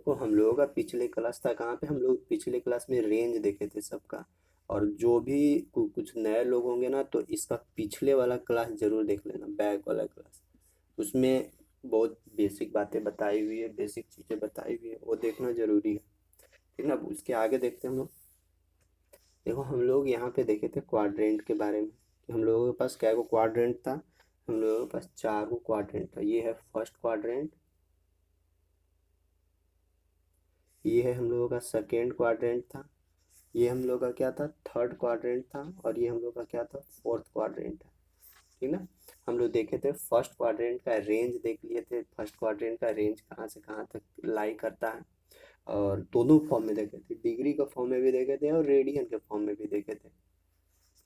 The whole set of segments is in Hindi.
देखो हम लोगों का पिछले क्लास था कहाँ पे, हम लोग पिछले क्लास में रेंज देखे थे सबका। और जो भी कुछ नए लोग होंगे ना तो इसका पिछले वाला क्लास जरूर देख लेना, बैक वाला क्लास। उसमें बहुत बेसिक बातें बताई हुई है, बेसिक चीज़ें बताई हुई है, वो देखना जरूरी है। ठीक ना। अब उसके आगे देखते हैं हम लोग। देखो हम लोग यहाँ पे देखे थे क्वाड्रेंट के बारे में कि हम लोगों के पास क्या को क्वाड्रेंट था। हम लोगों के पास 4 को क्वाड्रेंट था। ये है फर्स्ट क्वाड्रेंट, ये है हम लोगों का सेकेंड क्वाड्रेंट था, ये हम लोग का क्या था, थर्ड क्वाड्रेंट था, और ये हम लोग का क्या था, फोर्थ क्वाड्रेंट है। ठीक ना। हम लोग देखे थे फर्स्ट क्वाड्रेंट का रेंज, देख लिए थे फर्स्ट क्वाड्रेंट का रेंज कहाँ से कहाँ तक लाई करता है। और दोनों फॉर्म में देखे थे, डिग्री के फॉर्म में भी देखे थे और रेडियन के फॉर्म में भी देखे थे।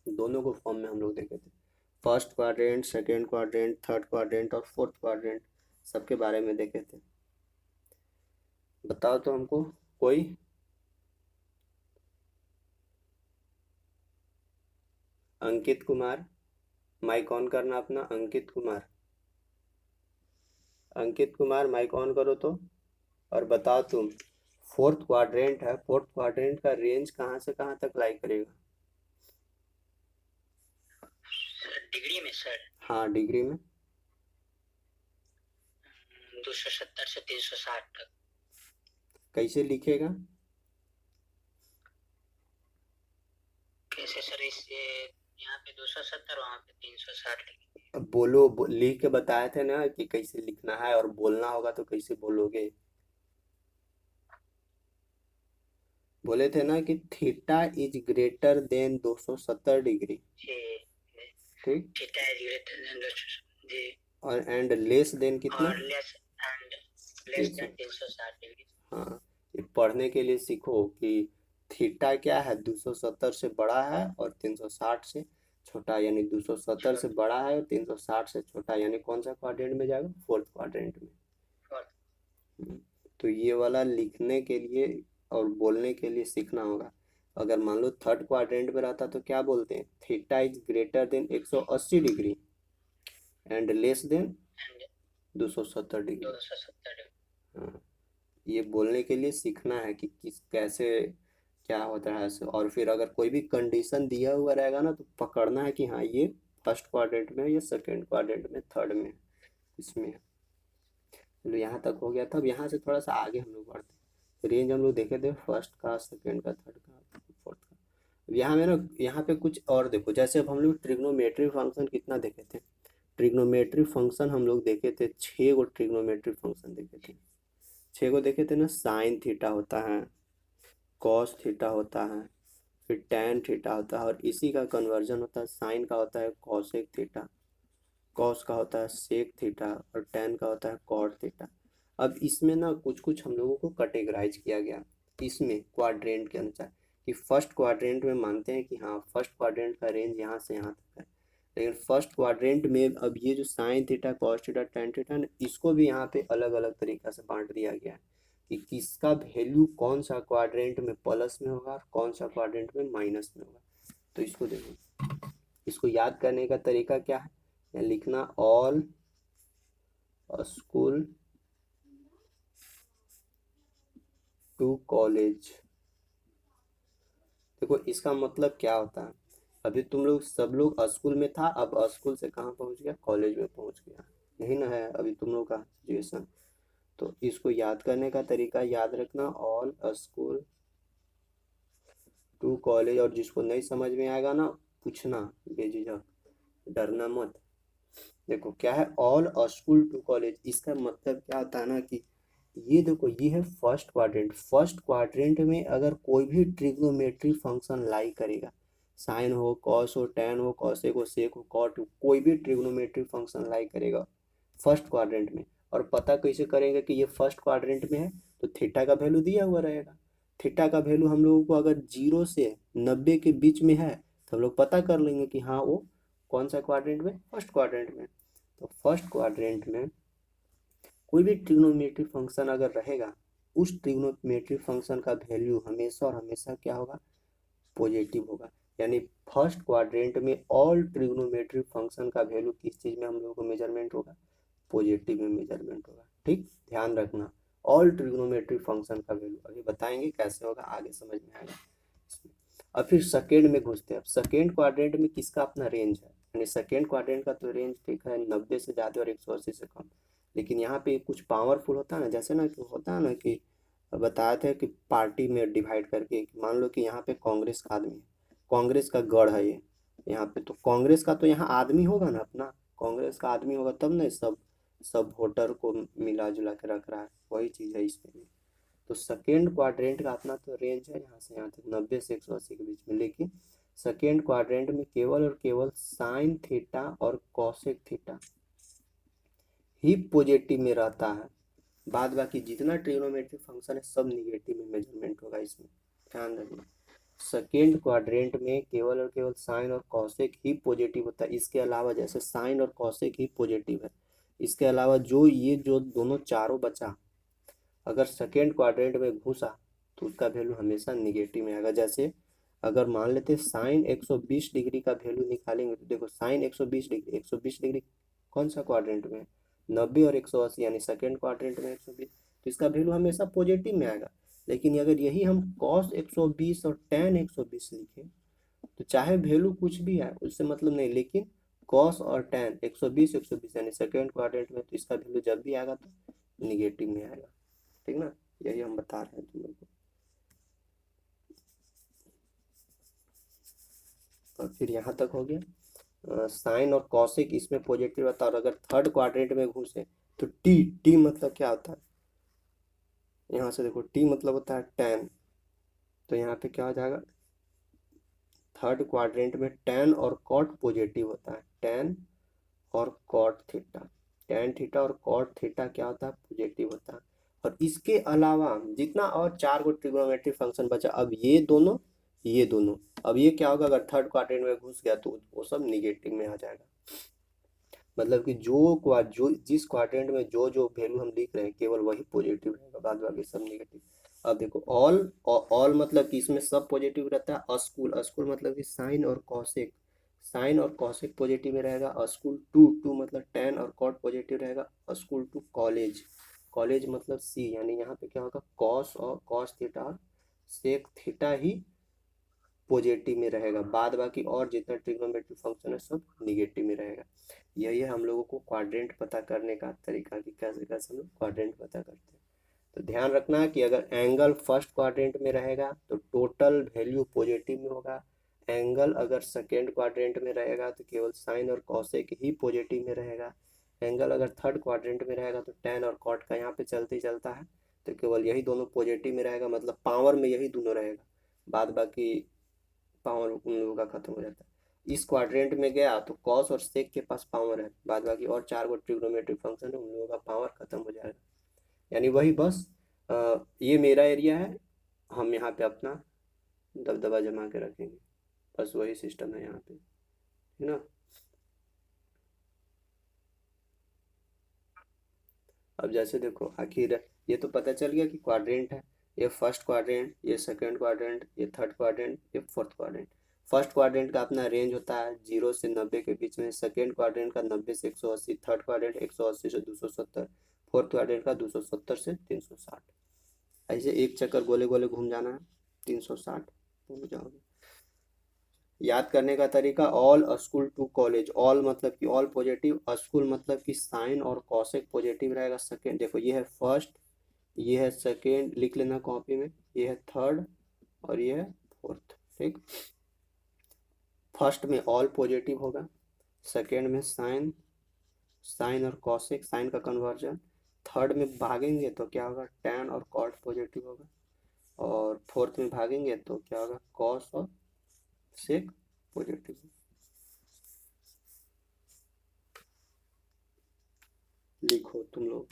दोनों को फॉर्म में हम लोग देखे थे। First quadrant, second quadrant, third quadrant और फोर्थ क्वाड्रेंट सबके बारे में देखे थे। बताओ तो हमको कोई। अंकित कुमार, माइक ऑन करना अपना। अंकित कुमार, अंकित कुमार माइक ऑन करो तो। और बताओ तुम, फोर्थ क्वाड्रेंट है, फोर्थ क्वाड्रेंट का रेंज कहाँ से कहाँ तक लाई करेगा। डिग्री में सर? हाँ डिग्री में 270 से 360 तक। कैसे लिखेगा। कैसे सर? इससे यहाँ पे 270, वहाँ पे 360 लिखेंगे। अब बोलो, लिख के बताए थे ना कि कैसे लिखना है, और बोलना होगा तो कैसे बोलोगे। बोले थे ना कि theta is greater than 270 degree. जी ठीक। थीटा इज ग्रेटर देन 270 जी। और एंड लेस देन कितना, और less and less 300। Than 360 degree. हाँ, ये पढ़ने के लिए सीखो कि थीटा क्या है, 270 से बड़ा है और 360 से छोटा, यानी 270 से बड़ा है और 360 से छोटा, यानी कौन सा क्वाड्रेंट में जाएगा, फोर्थ क्वाड्रेंट में। फोर्थ। हम्म, तो ये वाला लिखने के लिए और बोलने के लिए सीखना होगा। अगर मान लो थर्ड क्वाड्रेंट में रहता तो क्या बोलते हैं, theta is greater then 180 degree and less then and 270 degree. 270 degree. हाँ, ये बोलने के लिए सीखना है कि किस कैसे क्या होता है ऐसे। और फिर अगर कोई भी कंडीशन दिया हुआ रहेगा ना तो पकड़ना है कि हाँ ये फर्स्ट क्वाड्रेंट में है, ये सेकेंड क्वाड्रेंट में, थर्ड में, इसमें है। चलो यहाँ तक हो गया था। अब यहाँ से थोड़ा सा आगे हम लोग बढ़ते हैं। रेंज हम लोग देखे थे फर्स्ट का, सेकेंड का, थर्ड का, फोर्थ का। अब यहाँ में ना, यहाँ पे कुछ और देखो, जैसे अब हम लोग ट्रिग्नोमेट्री फंक्शन कितना देखे थे। ट्रिग्नोमेट्री फंक्शन हम लोग देखे थे 6 गो ट्रिग्नोमेट्री फंक्शन देखे थे। 6 गो देखे थे ना। साइन थीटा होता है, कॉस थीटा होता है, फिर टैन थीटा होता है, और इसी का कन्वर्जन होता है। साइन का होता है कॉसेक थीटा, कॉस का होता है सेक थीटा, और टैन का होता है कॉट थीटा। अब इसमें ना कुछ कुछ हम लोगों को कैटेगराइज किया गया इसमें क्वाड्रेंट के अनुसार, कि फर्स्ट क्वाड्रेंट में मानते हैं कि हाँ फर्स्ट क्वाड्रेंट का रेंज यहाँ से यहाँ तक है। लेकिन फर्स्ट क्वाड्रेंट में अब ये जो sine theta, cos theta, tan theta, इसको भी यहाँ पे अलग अलग तरीका से बांट दिया गया है कि किसका वैल्यू कौन सा क्वाड्रेंट में प्लस में होगा और कौन सा क्वाड्रेंट में माइनस में होगा। तो इसको देखो, इसको याद करने का तरीका क्या है, या लिखना ऑल स्कूल टू कॉलेज। देखो इसका मतलब क्या होता है, अभी तुम लोग सब लोग स्कूल में था, अब स्कूल से कहाँ पहुँच गया, कॉलेज में पहुँच गया। यही ना है अभी तुम लोग का सिचुएशन। तो इसको याद करने का तरीका याद रखना, ऑल स्कूल टू कॉलेज। और जिसको नहीं समझ में आएगा ना, पूछना बेझिझक, डरना मत। देखो क्या है ऑल स्कूल टू कॉलेज, इसका मतलब क्या होता है ना कि ये देखो ये है फर्स्ट क्वाड्रेंट। फर्स्ट क्वाड्रेंट में अगर कोई भी ट्रिग्नोमेट्री फंक्शन लाई करेगा, साइन हो, कॉस हो, टैन हो, कॉसेक हो, सेक हो, कॉट हो, कोई भी ट्रिग्नोमेट्री फंक्शन लाई करेगा फर्स्ट क्वाड्रेंट में। और पता कैसे करेंगे कि ये फर्स्ट क्वाड्रेंट में है, तो थीटा का वैल्यू दिया हुआ रहेगा। थीटा का वैल्यू हम लोगों को अगर 0 से 90 के बीच में है तो हम लोग पता कर लेंगे कि हाँ वो कौन सा क्वाड्रेंट में, फर्स्ट क्वाड्रेंट में। तो फर्स्ट क्वाड्रेंट में कोई भी ट्रिग्नोमेट्री फंक्शन अगर रहेगा, उस ट्रिग्नोमेट्री फंक्शन का वैल्यू हमेशा और हमेशा क्या होगा, पॉजिटिव होगा। यानी फर्स्ट क्वाड्रेंट में ऑल ट्रिग्नोमेट्री फंक्शन का वैल्यू किस चीज में हम लोगों को मेजरमेंट होगा, पॉजिटिव में मेजरमेंट होगा। ठीक, ध्यान रखना। ऑल ट्रिग्नोमेट्रिक फंक्शन का वैल्यू। अभी बताएंगे कैसे होगा, आगे समझ में आएगा इसमें। अब फिर सेकेंड में घुसते हैं। अब सेकेंड क्वाड्रेंट में किसका अपना रेंज है, यानी सेकेंड क्वाड्रेंट का तो रेंज ठीक है 90 से ज़्यादा और 180 से कम। लेकिन यहाँ पे कुछ पावरफुल होता है ना, जैसे ना कि होता है ना कि बताया था कि पार्टी में डिवाइड करके, मान लो कि यहाँ पे कांग्रेस का आदमी है, कांग्रेस का गढ़ है ये यहाँ पे, तो कांग्रेस का तो यहाँ आदमी होगा ना अपना, कांग्रेस का आदमी होगा तब ना सब सब वोटर को मिला जुला के रख रहा है, वही चीज़ है इसमें भी। तो सेकेंड क्वाड्रेंट का अपना तो रेंज है यहाँ से यहाँ तक 90 से 180 के बीच में, लेकिन सेकेंड क्वाड्रेंट में केवल और केवल साइन थीटा और कॉसेक थीटा ही पॉजिटिव में रहता है। बाद बाकी जितना ट्रिग्नोमेट्रिक फंक्शन है सब निगेटिव में मेजरमेंट होगा इसमें, ध्यान रखना। सेकेंड क्वाड्रेंट में केवल और केवल साइन और कॉसेक ही पॉजिटिव होता है। इसके अलावा जैसे साइन और कॉसेक ही पॉजिटिव है, इसके अलावा जो दोनों चारों बचा, अगर सेकेंड क्वाड्रेंट में घुसा तो उसका वैल्यू हमेशा निगेटिव में आएगा। जैसे अगर मान लेते साइन 120 डिग्री का वैल्यू निकालेंगे तो देखो साइन 120 डिग्री, 120 डिग्री कौन सा क्वाड्रेंट में, 90 और 180, यानी सेकेंड क्वाड्रेंट में 120, तो इसका वैल्यू हमेशा पॉजिटिव में आएगा। लेकिन अगर यही हम कॉस 120 और टेन 120 लिखें तो चाहे वैल्यू कुछ भी है उससे मतलब नहीं, लेकिन कॉस और टेन 120 120 यानी सेकेंड क्वाड्रेंट में, तो इसका वैल्यू जब भी आएगा तो निगेटिव में आएगा, ठीक ना, यही हम बता रहे हैं तुम लोग को। और फिर यहाँ तक हो गया साइन और कॉसेक इसमें पॉजिटिव रहता है। और अगर थर्ड क्वाड्रेंट में घुसे तो टी, टी मतलब क्या होता है, यहाँ से देखो टी मतलब होता है टेन, तो यहाँ पे क्या हो जाएगा, थर्ड क्वाड्रेंट में टेन और कॉट पॉजिटिव होता है, टेन और कॉट थीटा, टेन थीटा और कॉट थीटा क्या होता है, पॉजिटिव होता है। और इसके अलावा जितना और चार गो ट्रिग्नोमेट्रिक फंक्शन बचा, अब ये दोनों, अब ये क्या होगा, अगर थर्ड क्वाड्रेंट में घुस गया तो वो सब निगेटिव में आ जाएगा। मतलब कि जो जिस क्वाड्रेंट में जो जो वैल्यू हम लिख रहे हैं केवल वही पॉजिटिव रहेगा, बाद बाकी सब निगेटिव। अब देखो ऑल मतलब कि इसमें सब पॉजिटिव रहता है। अस्कुल, अस्कुल मतलब कि साइन और कॉसेक, साइन और कॉसेक पॉजिटिव में रहेगा। अस्कुल टू, टू मतलब टेन और कॉट पॉजिटिव रहेगा। अस्कुल टू कॉलेज, कॉलेज मतलब सी, यानी यहाँ पे क्या होगा, कॉस और कॉस थीटा और सेक थीटा ही पॉजिटिव में रहेगा, बाद बाकी और जितना ट्रिग्नोमेट्रिक फंक्शन है सब निगेटिव में रहेगा। यही है हम लोगों को क्वाड्रेंट पता करने का तरीका कि कैसे कैसे हम लोग क्वाड्रेंट पता करते हैं। तो ध्यान रखना है कि अगर एंगल फर्स्ट क्वाड्रेंट में रहेगा तो टोटल वैल्यू पॉजिटिव में होगा। एंगल अगर सेकेंड क्वाड्रेंट में रहेगा तो केवल साइन और कॉसेक ही पॉजिटिव में रहेगा। एंगल अगर थर्ड क्वाड्रेंट में रहेगा तो टेन और कॉट का यहाँ पे चलते ही चलता है, तो केवल यही दोनों पॉजिटिव में रहेगा, मतलब पावर में यही दोनों रहेगा, बाद बाकी पावर उन लोगों का खत्म हो जाता है। इस क्वाड्रेंट में गया तो कॉस और सेक के पास पावर है, बाद बाकी और चार गो ट्रिग्नोमेट्रिक फंक्शन है उन लोगों का पावर खत्म हो जाएगा। यानी वही बस ये मेरा एरिया है, हम यहाँ पे अपना दबदबा जमा के रखेंगे, बस वही सिस्टम है यहाँ पे, है ना। अब जैसे देखो आखिर ये तो पता चल गया कि क्वाड्रेंट है, ये फर्स्ट क्वाड्रेंट, ये सेकंड क्वाड्रेंट, ये थर्ड क्वाड्रेंट, ये फोर्थ क्वाड्रेंट। फर्स्ट क्वाड्रेंट का अपना रेंज होता है 0 से 90 के बीच में, सेकंड क्वाड्रेंट का 90 से 180, थर्ड क्वाड्रेंट 180 से 270, फोर्थ क्वाड्रेंट का 270 से 360। ऐसे एक चक्कर गोले गोले घूम जाना है, 360 घूम जाओगे। याद करने का तरीका, all school to college, all मतलब कि ऑल पॉजिटिव, स्कूल मतलब कि साइन और कॉसेक पॉजिटिव रहेगा। सेकेंड देखो ये है फर्स्ट, ये है सेकेंड, लिख लेना कॉपी में, ये है थर्ड और ये है फोर्थ, ठीक। फर्स्ट में ऑल पॉजिटिव होगा, सेकेंड में साइन, साइन और कॉसेक, साइन का कन्वर्जन, थर्ड में भागेंगे तो क्या होगा, टैन और कॉट पॉजिटिव होगा, और फोर्थ में भागेंगे तो क्या होगा, कॉस और सेक पॉजिटिव। लिखो तुम लोग,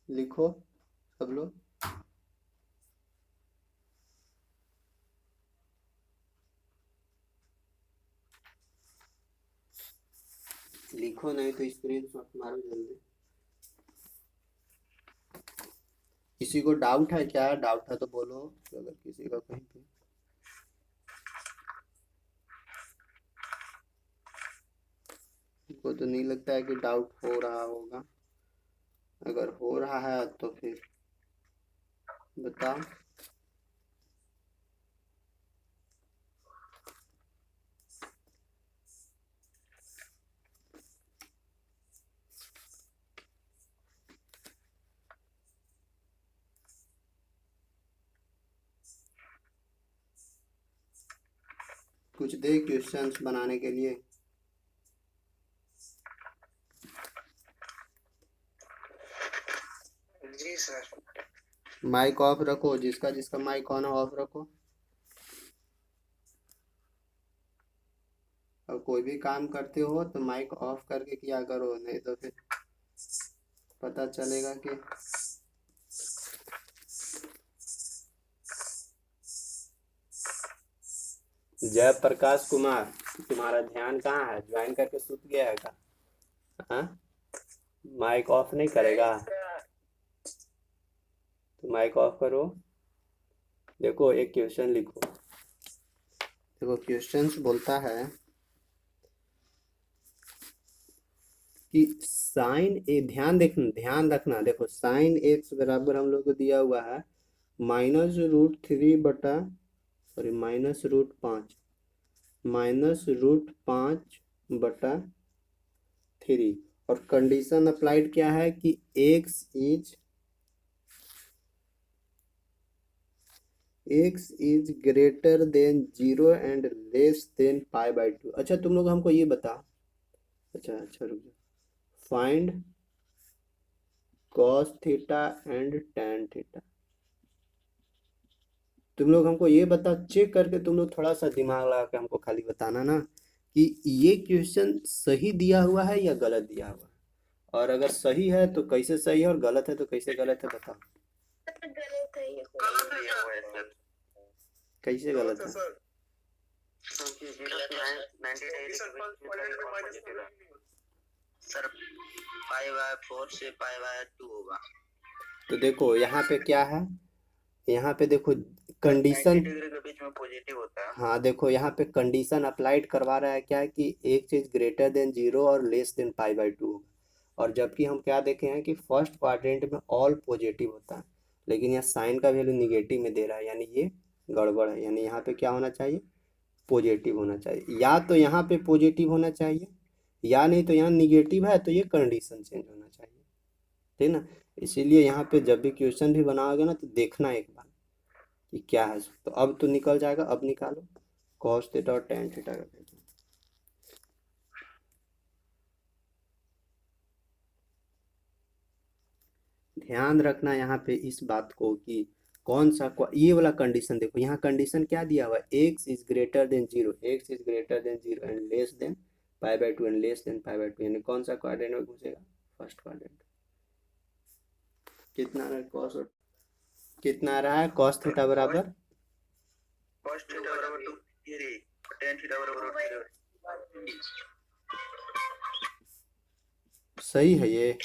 लिखो सब लोग। लिखो नहीं तो स्क्रीनशॉट मारो जल्दी। किसी को डाउट है क्या, डाउट है तो बोलो, अगर किसी का कहीं पे। को तो नहीं लगता है कि डाउट हो रहा होगा, अगर हो रहा है तो फिर बताओ। कुछ दे क्वेश्चंस बनाने के लिए। जी सर। माइक ऑफ रखो, जिसका जिसका माइक ऑन है ऑफ रखो। और कोई भी काम करते हो तो माइक ऑफ करके किया करो, नहीं तो फिर पता चलेगा कि जयप्रकाश कुमार, तुम्हारा ध्यान कहाँ है? ज्वाइन करके सूत गया है क्या? हाँ, माइक ऑफ नहीं करेगा तो माइक ऑफ करो। देखो एक क्वेश्चन लिखो। देखो क्वेश्चंस बोलता है कि साइन ए, ध्यान रखना। देखो साइन एक्स बराबर हम लोग को दिया हुआ है -√3 बटा -√5 -√5/3। और कंडीशन अप्लाइड क्या है कि x is greater than 0 and less than π/2। अच्छा तुम लोग हमको ये बता, अच्छा रुक जाओ। Find cos theta and tan theta. तुम लोग हमको ये बता, चेक करके तुम लोग थोड़ा सा दिमाग लगा के हमको खाली बताना ना कि ये क्वेश्चन सही दिया हुआ है या गलत दिया हुआ है। और अगर सही है तो कैसे सही है, और गलत है तो कैसे गलत है, बताओ। गलत है, ये गलत दिया हुआ है सर। कैसे गलत है? सर π/4 से π/2 होगा। तो देखो यहाँ पे क्या है, यहाँ पे देखो कंडीशन, के बीच में पॉजिटिव होता है। हाँ देखो यहाँ पे कंडीशन अप्लाइड करवा रहा है क्या है कि एक चीज ग्रेटर देन 0 और लेस देन π/2। और जबकि हम क्या देखे हैं कि फर्स्ट क्वाड्रेंट में ऑल पॉजिटिव होता है, लेकिन यहाँ साइन का वैल्यू निगेटिव में दे रहा है, यानी ये गड़बड़ है। यानी यहाँ पे क्या होना चाहिए, पॉजिटिव होना चाहिए। या तो यहाँ पे पॉजिटिव होना चाहिए, या नहीं तो यहाँ निगेटिव है तो ये कंडीशन चेंज होना चाहिए, ठीक ना। इसीलिए यहाँ पे जब भी क्वेश्चन भी बनाओगे ना तो देखना एक बार कि क्या है। तो अब तो निकल जाएगा, अब निकालो cos थीटा और tan थीटा का वैल्यू। ध्यान रखना यहाँ पे इस बात को कि कौन सा ये वाला कंडीशन। देखो यहाँ कंडीशन क्या दिया हुआ है, x is greater than 0, x is greater than 0 and less than π/2 and less than π/2, यानी कौन सा क्वाड्रेंट में घुसेगा, फर्स्ट क्वाड्रेंट। कितना रहा cos, और कितना रहा है cos थीटा बराबर cos थीटा बराबर 2 tan थीटा बराबर 3। सही है ये।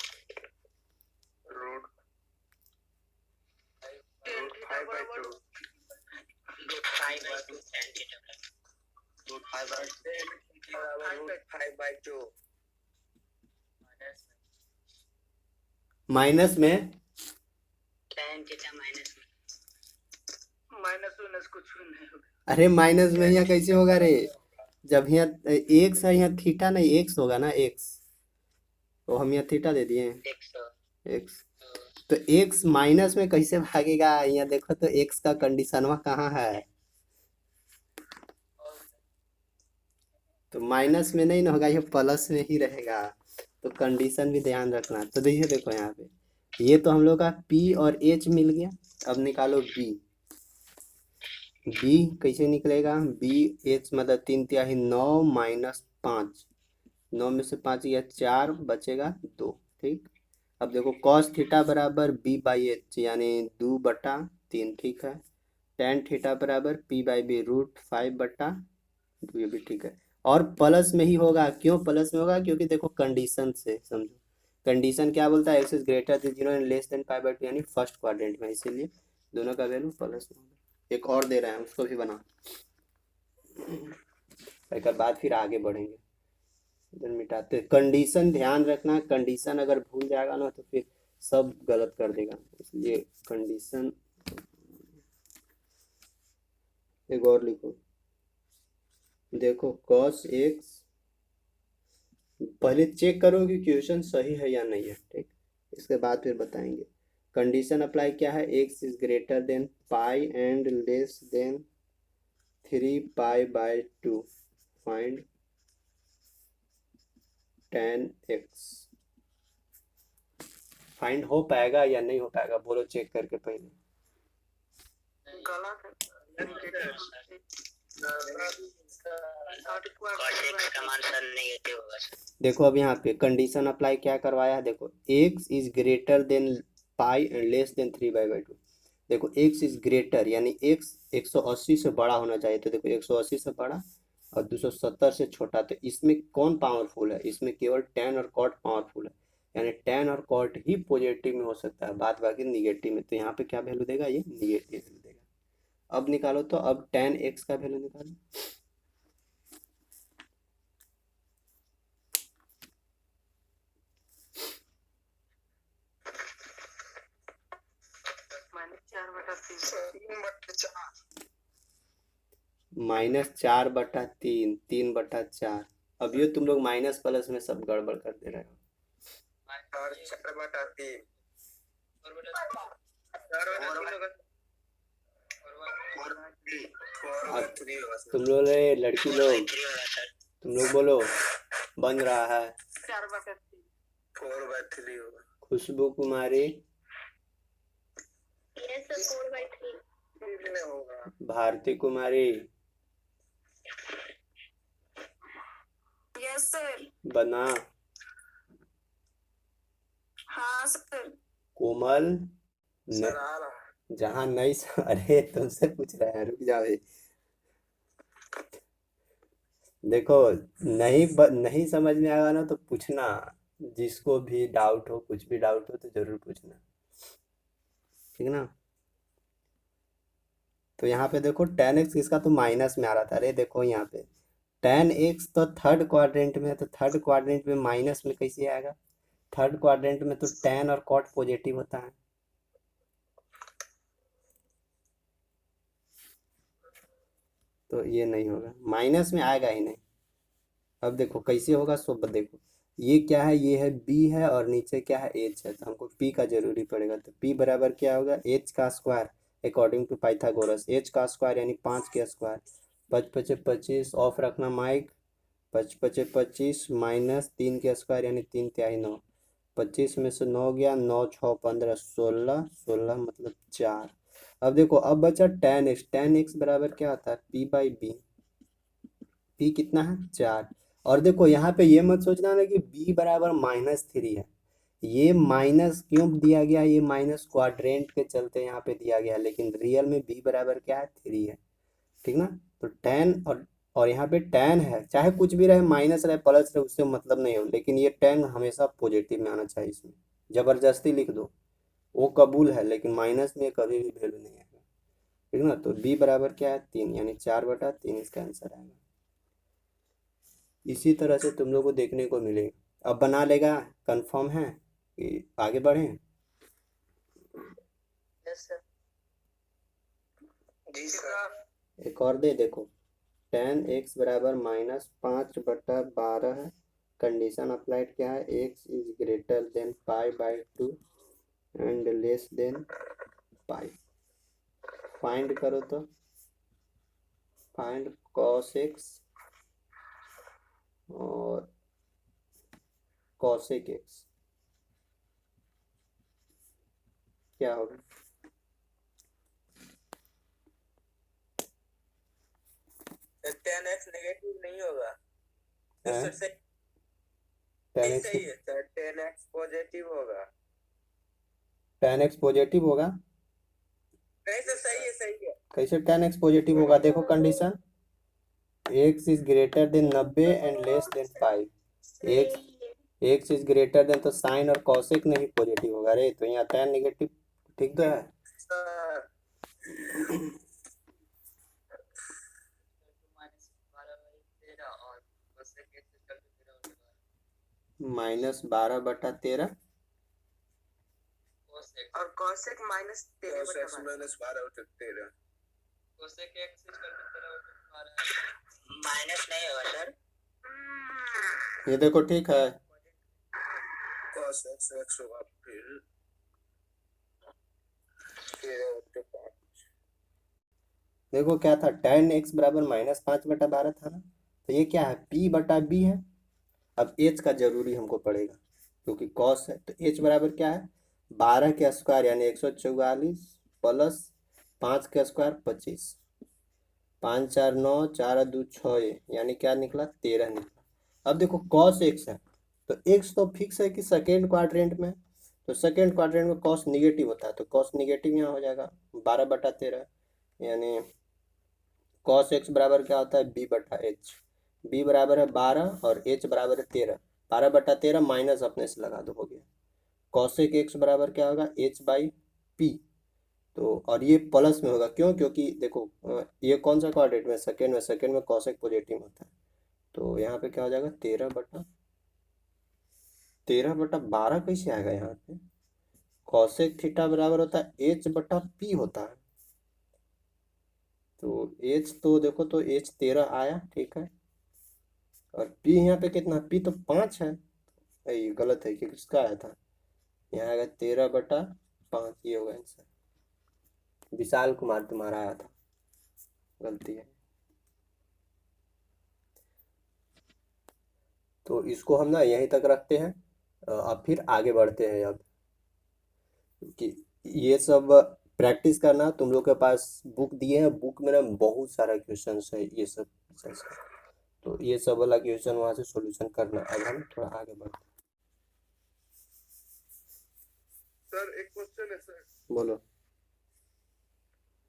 माइनस में tan थीटा माइनस कुछ नहीं होगा। अरे माइनस में यहाँ कैसे होगा रे, जब यहाँ एक्स है, यहाँ थीटा नहीं एक्स होगा ना, एक्स। तो हम यहाँ थीटा दे दिए एक्स, तो एक्स माइनस में कैसे भागेगा? यहाँ देखो तो एक्स का कंडीशन वह कहाँ है, तो माइनस में नहीं ना होगा, ये प्लस में ही रहेगा। तो कंडीशन भी ध्यान रखना। तो देखिए देखो यहाँ पे ये तो हम लोग का P और H मिल गया। अब निकालो B। B कैसे निकलेगा, BH मतलब 3/3 9 -5, 9 में से 5 या 4 बचेगा 2, ठीक। अब देखो cos थीटा बराबर B/H यानी 2/3, ठीक है। tan थीटा बराबर P/B √5/2, ये भी ठीक है। और प्लस में ही होगा, क्यों प्लस में होगा, क्योंकि देखो कंडीशन से समझो। कंडीशन क्या बोलता है, x is greater than 0 and less than π/2, यानी फर्स्ट क्वाड्रेंट में, इसीलिए दोनों का वैल्यू प्लस में होगा। एक और दे रहे हैं, उसको भी बना, एक बाद फिर आगे बढ़ेंगे। इधर मिटाते, कंडीशन ध्यान रखना, कंडीशन अगर भूल जाएगा ना तो फिर सब गलत कर देगा, इसलिए कंडीशन। एक और लिखो, देखो cos x, पहले चेक करो कि क्वेश्चन सही है या नहीं है, ठीक, इसके बाद फिर बताएंगे। कंडीशन अप्लाई क्या है, x is greater than pi and less than 3 पाई/2, फाइंड tan x। फाइंड हो पाएगा या नहीं हो पाएगा, बोलो चेक करके पहले। गलत है। देखो अब यहाँ पे कंडीशन अप्लाई क्या करवाया है, देखो x is greater than pi and less then 3/2। देखो x इज ग्रेटर यानी x 180 से बड़ा होना चाहिए, तो देखो 180 से बड़ा और 270 से छोटा, तो इसमें कौन पावरफुल है, इसमें केवल tan और cot पावरफुल है, यानी tan और cot ही पॉजिटिव में हो सकता है, बात बाकी निगेटिव में, तो यहाँ पे क्या वैल्यू देगा, ये निगेटिव वैल्यू देगा। अब निकालो, तो अब tan x का वैल्यू निकालो। -4/3, 3/4। अब ये तुम लोग माइनस प्लस में सब गड़बड़ कर दे रहे हो। तुम लोग लड़की लोग, तुम लोग बोलो, बन रहा है 4/3 होगा। खुशबू कुमारी, भारती कुमारी, यस सर। बना, हाँ सर। कोमल, सर आ रहा। जहाँ नहीं अरे तुमसे पूछ रहे हैं, रुक जाओ। देखो नहीं समझ में आएगा ना तो पूछना, जिसको भी डाउट हो, कुछ भी डाउट हो तो जरूर पूछना, ठीक ना। तो यहाँ पे देखो tan x इसका तो माइनस में आ रहा था, अरे देखो यहाँ पे tan x तो थर्ड क्वाड्रेंट में है, तो थर्ड क्वाड्रेंट में माइनस में कैसे आएगा, थर्ड क्वाड्रेंट में तो tan और cot पॉजिटिव होता है, तो ये नहीं होगा, माइनस में आएगा ही नहीं। अब देखो कैसे होगा, सब देखो, ये क्या है, ये है b है और नीचे क्या है, h है, तो हमको p का जरूरी पड़ेगा, तो p बराबर क्या होगा, h का square according to Pythagoras, h का स्क्वायर यानी 5 के स्क्वायर, 5×5 = 25, ऑफ रखना माइक, 5×5 = 25 -3 के स्क्वायर यानी 3×3 = 9, 25 में से 9 गया, 9 6 15 16, 16 मतलब 4। अब देखो अब बचा tan x बराबर क्या होता है, p/b, p कितना है 4। और देखो यहाँ पे ये मत सोचना ना कि b बराबर -3 है, ये माइनस क्यों दिया गया, ये माइनस क्वाड्रेंट के चलते यहाँ पे दिया गया, लेकिन रियल में b बराबर क्या है 3 है, ठीक ना। तो tan और यहाँ पे tan है, चाहे कुछ भी रहे, माइनस रहे प्लस रहे, उससे मतलब नहीं हो, लेकिन ये tan हमेशा पॉजिटिव में आना चाहिए, इसमें जबरदस्ती लिख दो वो कबूल है, लेकिन माइनस में कभी भी वैल्यू नहीं आएगा, ठीक ना। तो b बराबर क्या है 3, यानी 4/3 इसका आंसर आएगा। इसी तरह से तुम लोग को देखने को मिलेगा, अब बना लेगा, कंफर्म है कि आगे बढ़ें। Yes sir. जी सर। एक और दे देखो, tan x बराबर -5/12 है, कंडीशन अप्लाइड क्या है, x इज ग्रेटर देन पाई/2 and less than pi, find करो, तो फाइंड cos x और cosec x, क्या होगा, tan x नेगेटिव नहीं होगा है? सर, tan x सही है सर, tan x पॉजिटिव होगा। tan x पॉजिटिव होगा, नहीं सर, सही है सही है। कैसे tan x पॉजिटिव होगा, देखो condition, x is greater then 90 and less then 5, x is greater then, तो साइन और cosec नहीं पॉजिटिव होगा, अरे तो यहाँ tan नेगेटिव, ठीक तो है। सर -12/13 और cosec minus 13 cos x minus 12/13 cosec x is करके 13/12 माइनस नहीं होगा सर। ये देखो ठीक है। cos x x होगा फिर 13/5 देखो क्या था, tan x बराबर -5/12 था ना, तो ये क्या है, p/b है। अब h का जरूरी हमको पड़ेगा क्योंकि cos है, तो h बराबर क्या है, 12 के स्क्वायर यानी 144 प्लस 5 के स्क्वायर 25, 5 4 9 4 2 6 यानी क्या निकला, 13 निकला। अब देखो cos x है, तो x तो फिक्स है कि सेकेंड क्वाड्रेंट में है, तो सेकेंड क्वाड्रेंट में cos निगेटिव होता है, तो cos निगेटिव यहाँ हो जाएगा 12/13 यानी cos x बराबर क्या होता है, b/h। b बराबर है 12 और h बराबर है 13, 12/13 माइनस अपने से लगा दो, हो गया। cosec x बराबर क्या होगा, h/p। तो और ये प्लस में होगा, क्यों, क्योंकि देखो ये कौन सा क्वाड्रेंट में, सेकेंड में, सेकेंड में cosec पॉजिटिव होता है, तो यहाँ पे क्या हो जाएगा, 13/12 कैसे आएगा यहाँ पे, cosec थीटा बराबर होता है h/p होता है, तो h तो देखो, तो h 13 आया, ठीक है, और p यहाँ पे कितना, p तो 5 है, ये गलत है कि किसका आया था, यहाँ आएगा 13/5, ये होगा आंसर। विशाल कुमार तुम्हारा आया था, गलती है। तो इसको हम ना यहीं तक रखते हैं, अब फिर आगे बढ़ते हैं। अब कि ये सब प्रैक्टिस करना, तुम लोग के पास बुक दिए हैं, बुक में ना बहुत सारा क्वेश्चन है ये सब, तो ये सब वाला क्वेश्चन वहाँ से सॉल्यूशन करना। अब हम थोड़ा आगे बढ़ते हैं। सर एक क्वेश्चन है सर, बोलो।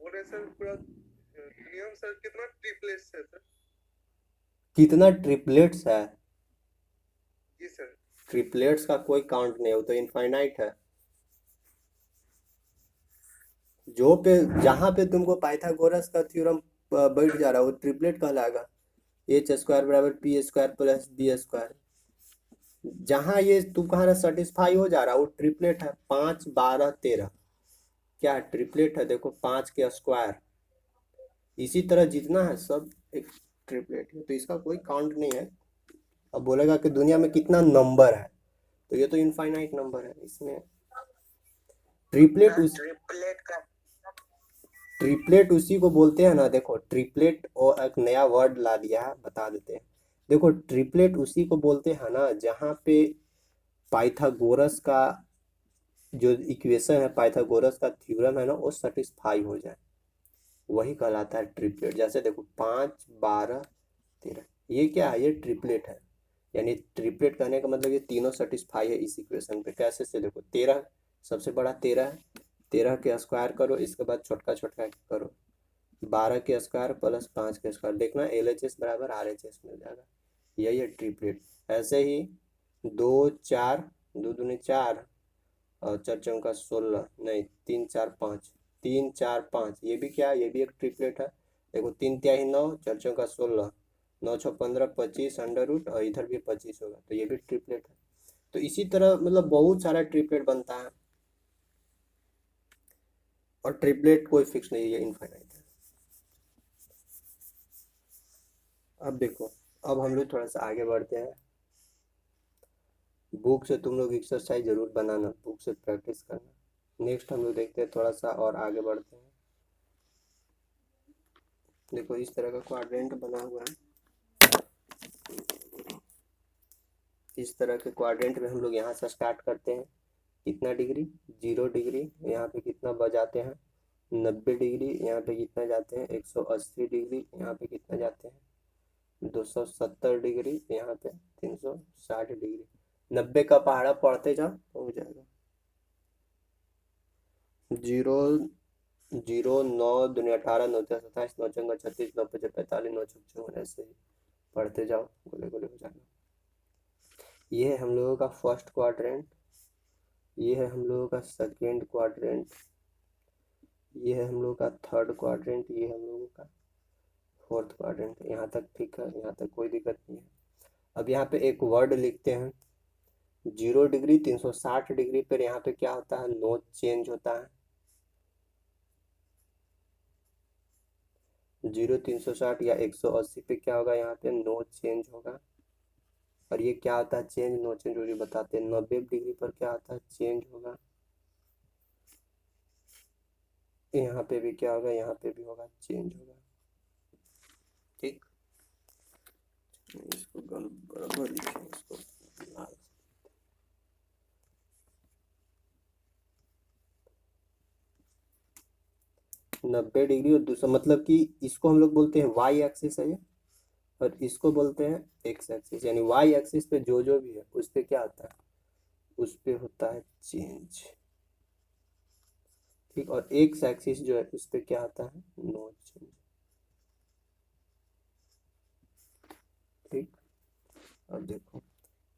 बोले सर पूरा नियम सर कितना ट्रिपलेट्स है सर? कितना ट्रिपलेट्स है? जी सर। ट्रिपलेट्स का कोई काउंट नहीं, वो तो इनफाइनाइट है। जो पे जहाँ पे तुमको पाइथागोरस का थ्योरम बैठ जा रहा है वो ट्रिपलेट कहलाएगा, एच स्क्वायर बराबर P square plus B square. जहाँ ये तुम्हारा सेटिस्फाई हो जा रहा है वो ट्रिपलेट है। 5 12 13 क्या है, ट्रिपलेट है। देखो 5 के स्क्वायर, इसी तरह जितना है सब एक ट्रिपलेट है, तो इसका कोई काउंट नहीं है। अब बोलेगा कि दुनिया में कितना नंबर है, तो ये तो इनफाइनाइट नंबर है। इसमें ट्रिपलेट उसी को बोलते हैं ना, देखो ट्रिपलेट और एक नया वर्ड ला दिया है, बता देते हैं। देखो ट्रिपलेट उसी को बोलते हैं ना जहाँ पे पाइथागोरस का जो इक्वेशन है, पाइथागोरस का थ्योरम है ना, वो सेटिस्फाई हो जाए, वही कहलाता है ट्रिपलेट। जैसे देखो 5 12 13, ये क्या है, ये ट्रिपलेट है। यानी ट्रिपलेट कहने का मतलब ये तीनों सेटिस्फाई है इस इक्वेशन पे। कैसे से, देखो 13 सबसे बड़ा 13 है, 13 के स्क्वायर करो, इसके बाद छोटका छोटका करो, 12 के स्क्वायर प्लस 5 के स्क्वायर, देखना LHS बराबर RHS मिल जाएगा, यही है ट्रिपलेट। ऐसे ही 2 4 2 दूनी 4 और 4 चौका 16, नहीं 3 4 5, 3 4 5, ये भी क्या है, ये भी एक ट्रिपलेट है। देखो 3 तिहाई 9, 4 चौका 16, 9 6 15 25 अंडर रूट, और इधर भी 25 होगा, तो ये भी ट्रिपलेट है। तो इसी तरह मतलब बहुत सारा ट्रिपलेट बनता है, और ट्रिपलेट कोई फिक्स नहीं है, इनफाइनाइट है। अब देखो, अब हम लोग थोड़ा सा आगे बढ़ते हैं। बुक से तुम लोग एक्सरसाइज जरूर बनाना, बुक से प्रैक्टिस करना। नेक्स्ट हम लोग देखते हैं, थोड़ा सा और आगे बढ़ते हैं। देखो इस तरह का क्वाड्रेंट बना हुआ है, इस तरह के क्वाड्रेंट में हम लोग यहाँ से स्टार्ट करते हैं, कितना डिग्री, 0 डिग्री, यहाँ पे कितना बजाते हैं 90 डिग्री, यहाँ पे कितना जाते हैं 180 डिग्री, यहाँ पे कितना जाते हैं 270 डिग्री, यहाँ पे 360 डिग्री। 90 का पहाड़ा पढ़ते जाओ तो हो जाएगा। 0 0 9 दूनी 18 9 3 27 9 चौका 36 9 5 45 9 6 54, ऐसे ही पढ़ते जाओ, गोले गोले हो जाएगा। ये है हम लोगों का फर्स्ट क्वाड्रेंट, ये है हम लोगों का सेकेंड क्वाड्रेंट, ये है हम लोगों का थर्ड क्वाड्रेंट, ये है हम लोगों का फोर्थ क्वाड्रेंट। यहाँ तक ठीक है, यहाँ तक कोई दिक्कत नहीं है। अब यहाँ पे एक वर्ड लिखते हैं, 0 डिग्री 360 डिग्री पर यहाँ पे क्या होता है, नोच चेंज होता है। 0 360 या 180 पे क्या होगा, यहाँ पे नोच चेंज होगा। और ये क्या होता है, चेंज नो चेंज, जो बताते हैं 90 डिग्री पर क्या होता है, चेंज होगा। यहाँ पे भी क्या होगा, यहाँ पे भी होगा, चेंज होगा। ठीक, इसको बराबर लिखें, इसको लाल। 90 डिग्री और दूसरा मतलब कि इसको हम लोग बोलते हैं वाई एक्सिस है ये, और इसको बोलते हैं एक्स एक्सिस। यानी वाई एक्सिस पे जो भी है उस पे क्या होता है, उस पे होता है चेंज। ठीक, और एक्स एक्सिस जो है उस पे क्या होता है, नो चेंज। ठीक, अब देखो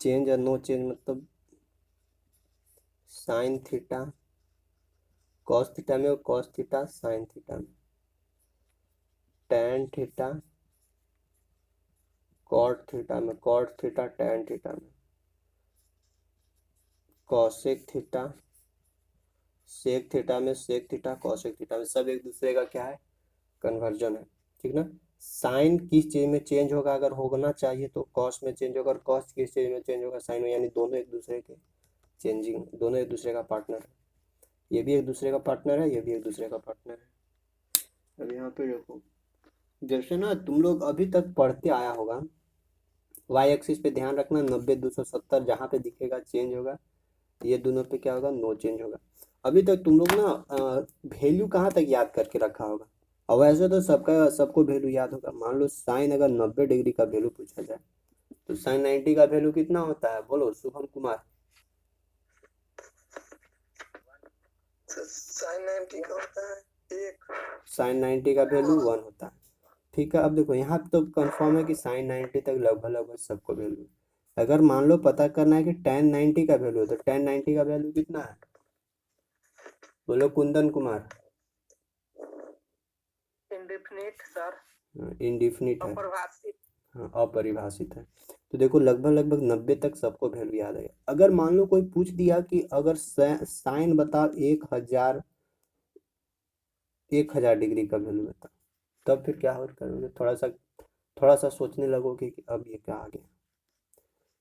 चेंज और नो चेंज मतलब साइन थीटा कॉस थीटा में और कॉस थीटा साइन थीटा में, टैन थीटा कॉट थीटा में, कॉट थीटा टैन थीटा में, कॉसेक थीटा सेक थीटा में, सेक थीटा कॉसेक थीटा में, सब एक दूसरे का क्या है, कन्वर्जन है। ठीक ना, साइन किस चीज में चेंज होगा, अगर होना चाहिए तो कॉस में चेंज होगा, और कॉस किस चीज में चेंज होगा, साइन में। यानी दोनों एक दूसरे के चेंजिंग, दोनों एक दूसरे का पार्टनर है। ये भी एक दूसरे का पार्टनर है, ये भी एक दूसरे का पार्टनर है। अब यहाँ पे देखो, जैसे ना तुम लोग अभी तक पढ़ते आया होगा, वाई एक्सिस पे ध्यान रखना, 90 270 जहाँ पे दिखेगा चेंज होगा, ये दोनों पे क्या होगा, नो चेंज होगा। अभी तक तुम लोग ना वैल्यू कहाँ तक याद करके रखा होगा, और वैसे तो सबको वैल्यू याद होगा। मान लो साइन अगर 90 डिग्री का वैल्यू पूछा जाए तो साइन 90 का वैल्यू कितना होता है, बोलो शुभम कुमार। साइन 90 का होता है 1। साइन 90 का वैल्यू 1 होता है। ठीक है, अब देखो यहाँ पे तो कंफर्म है कि साइन 90 तक लगभग लगभग सबको वैल्यू। अगर मान लो पता करना है कि टेन 90 का वैल्यू है, तो टेन 90 का वैल्यू कितना है, बोलो Kundan Kumar. Indefinite sir, indefinite है, अप्रभाषित। हाँ अपरिभाषित है। तो देखो लगभग लगभग 90 तक सबको वैल्यू याद है। अगर मान लो कोई पूछ दिया कि अगर साइन बताओ 1000 डिग्री का वैल्यू बताओ, तब फिर क्या हो करोगे, थोड़ा सा सोचने लगोगे कि अब ये क्या आ गया।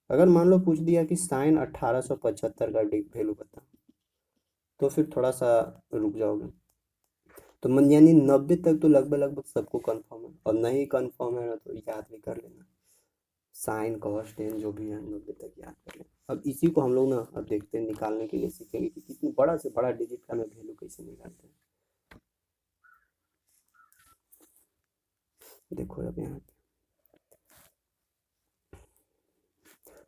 अगर मान लो पूछ दिया कि साइन 1875 का वैल्यू बताओ, तो फिर थोड़ा सा रुक जाओगे। तो मन यानी 90 तक तो लगभग लगभग सबको कंफर्म है, और नहीं कंफर्म है ना तो याद भी कर लेना, साइन कॉस टेन जो भी है 90 तक याद कर लेना। अब इसी को हम लोग ना अब देखते हैं, निकालने के लिए सीखेंगे कि कितनी बड़ा से बड़ा डिजिट का मैं वैल्यू कैसे निकालते हैं। देखो अब यहाँ